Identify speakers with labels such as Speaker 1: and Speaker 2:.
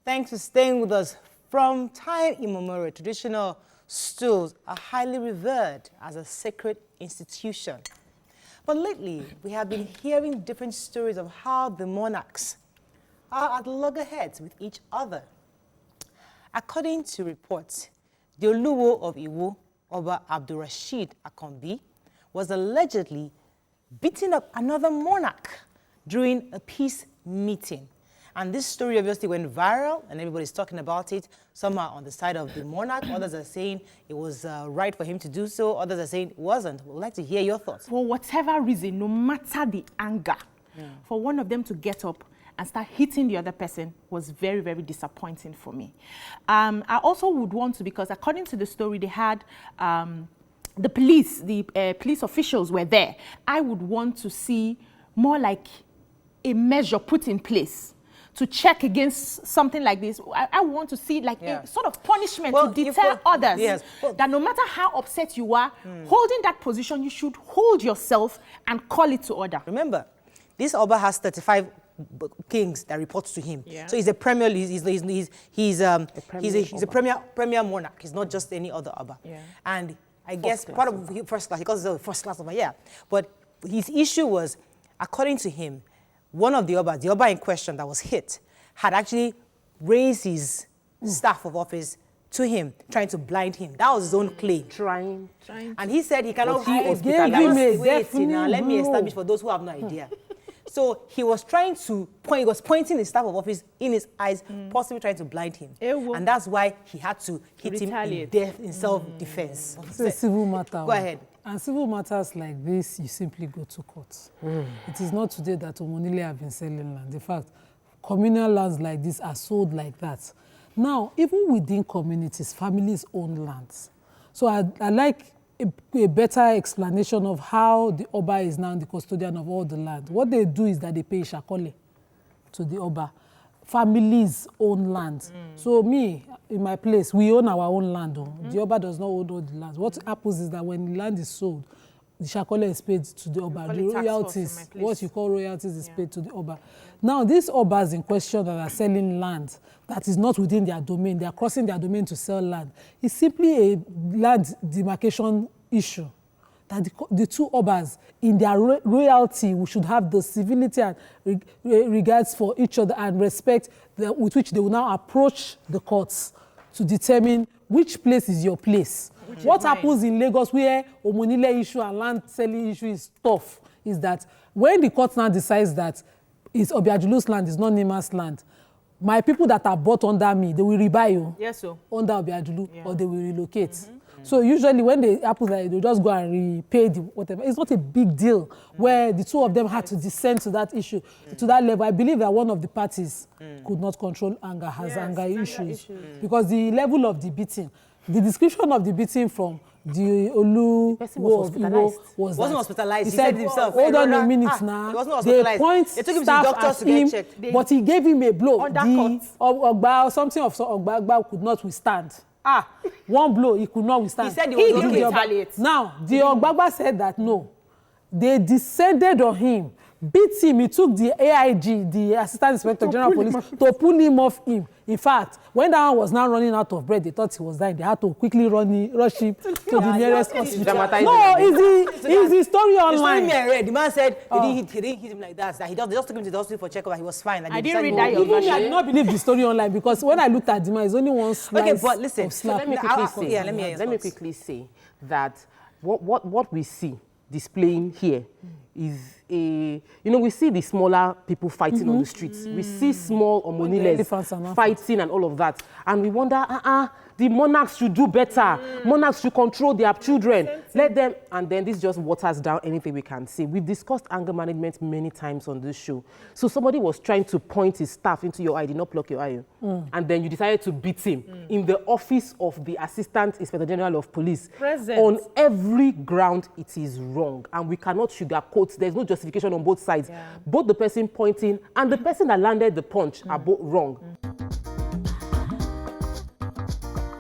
Speaker 1: Thanks for staying with us. From time immemorial, traditional stools are highly revered as a sacred institution. But lately, we have been hearing different stories of how the monarchs are at loggerheads with each other. According to reports, the Oluwo of Iwo, Oba Abdulrasheed Akanbi, was allegedly beating up another monarch during a peace meeting. And this story obviously went viral and everybody's talking about it. Some are on the side of the monarch, others are saying it was right for him to do so, others are saying it wasn't. We'd like to hear your thoughts.
Speaker 2: For whatever reason, no matter the anger, for one of them to get up and start hitting the other person was very, very disappointing for me. I also would want to, because according to the story, they had the police officials were there. I would want to see more like a measure put in place to check against something like this. I want to see like a sort of punishment to deter others. Yes. That no matter how upset you are, holding that position, you should hold yourself and call it to order.
Speaker 1: Remember, this Oba has 35 kings that report to him. Yeah. So he's a premier. He's a premier monarch. He's not just any other Oba. Yeah. And I guess part of first class, he calls himself first class Oba. Yeah. But his issue was, according to him, one of the Oba in question that was hit, had actually raised his staff of office to him, trying to blind him. That was his own claim.
Speaker 2: Trying.
Speaker 1: And he said he cannot. Let me establish for those who have no idea. So he was trying to point. He was pointing his staff of office in his eyes, possibly trying to blind him. And that's why he had to hit him in self-defense.
Speaker 3: It's a civil matter.
Speaker 1: Go ahead.
Speaker 3: And civil matters like this, you simply go to court. It is not today that Omonile have been selling land. In fact, communal lands like this are sold like that. Now, even within communities, families own lands. So I like a better explanation of how the Oba is now the custodian of all the land. What they do is that they pay Shakole to the Oba. Families own land. So me, in my place, we own our own land. The Oba does not own all the land. What happens is that when the land is sold, the Shakole is paid to the Oba. The royalties, what you call royalties, is paid to the Oba. Now, these Obas in question that are selling land that is not within their domain, they are crossing their domain to sell land, it's simply a land demarcation issue. That the two Obas, in their royalty, we should have the civility and regards for each other and respect with which they will now approach the courts to determine which place is your place. What happens in Lagos, where Omonile issue and land selling issue is tough, is that when the court now decides that it's Obiajulu's land, it's not Nima's land, my people that are bought under me, they will rebuy you under Obiajulu, or they will relocate. So usually when they happen, like, they just go and repay the whatever. It's not a big deal where the two of them had to descend to that issue, to that level. I believe that one of the parties could not control anger, has anger issues. Because the level of the beating, the description of the beating from the Oluwo of Iwo was
Speaker 1: wasn't hospitalized.
Speaker 3: He said
Speaker 1: himself.
Speaker 3: Hold on a minute now.
Speaker 1: He wasn't hospitalized.
Speaker 3: They point
Speaker 1: they took him to
Speaker 3: staff
Speaker 1: the doctor
Speaker 3: at
Speaker 1: to
Speaker 3: him,
Speaker 1: get checked.
Speaker 3: but he gave him a blow. Ogba, something of Ogba could not withstand. One blow, he could not withstand.
Speaker 1: He said he was
Speaker 3: retaliate. Now, the Ogbagba said that no. They descended on him, beat him. He took the AIG, the Assistant Inspector General of Police, to pull him off him. In fact, when that one was now running out of breath, they thought he was dying. They had to quickly rush him to the nearest hospital. No, it's the story online.
Speaker 1: The story I read, the man said he didn't hit him like that. They just took him to the hospital for checkup and he was fine.
Speaker 2: I didn't read that your version.
Speaker 3: I did not believe the story online because when I looked at the man, it's only one slice.
Speaker 1: Okay, but listen,
Speaker 2: so let me quickly say that what we see displaying here is we see the smaller people fighting on the streets. We see small Omoniles fighting and all of that. And we wonder, the monarchs should do better. Monarchs should control their children. Let them, and then this just waters down anything we can say. We've discussed anger management many times on this show. So somebody was trying to point his staff into your eye, did not pluck your eye. And then you decided to beat him in the office of the Assistant Inspector General of Police. On every ground, it is wrong. And we cannot sugarcoat. There's no justification on both sides. Both the person pointing and the person that landed the punch are both wrong.